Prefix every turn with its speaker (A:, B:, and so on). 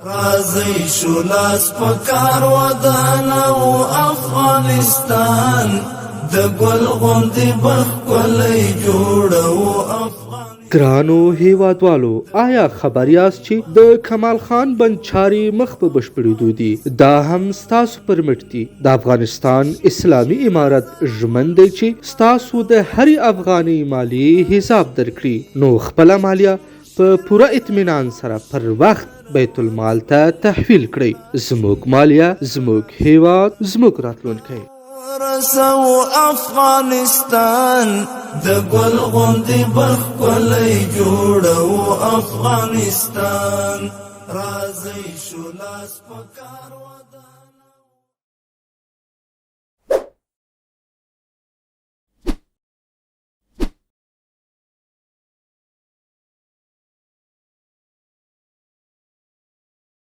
A: راځي شولاس پکار ودان او افغانستان د ګل غوندې بخولې جوړو افغان.
B: ګرانو هیوادوالو، آیا خبر یاست چې د کمال خان بنچاري مخ په بشپړېدو دي؟ دا هم ستاسو پر مټ دي. د افغانستان اسلامي امارت ژمن دی چې ستاسو د هرې افغانۍ مالیې حساب درکړي، نو خپله مالیه په پوره اطمینان سره پر وخت بیت المال ته تحویل کړئ. زموږ مالیه، زموږ هیواد، زموږ راتلونکی.
A: رسو افغانستان د ګل غوندې بخولې جوړو افغانستان. راځي شولاس پکار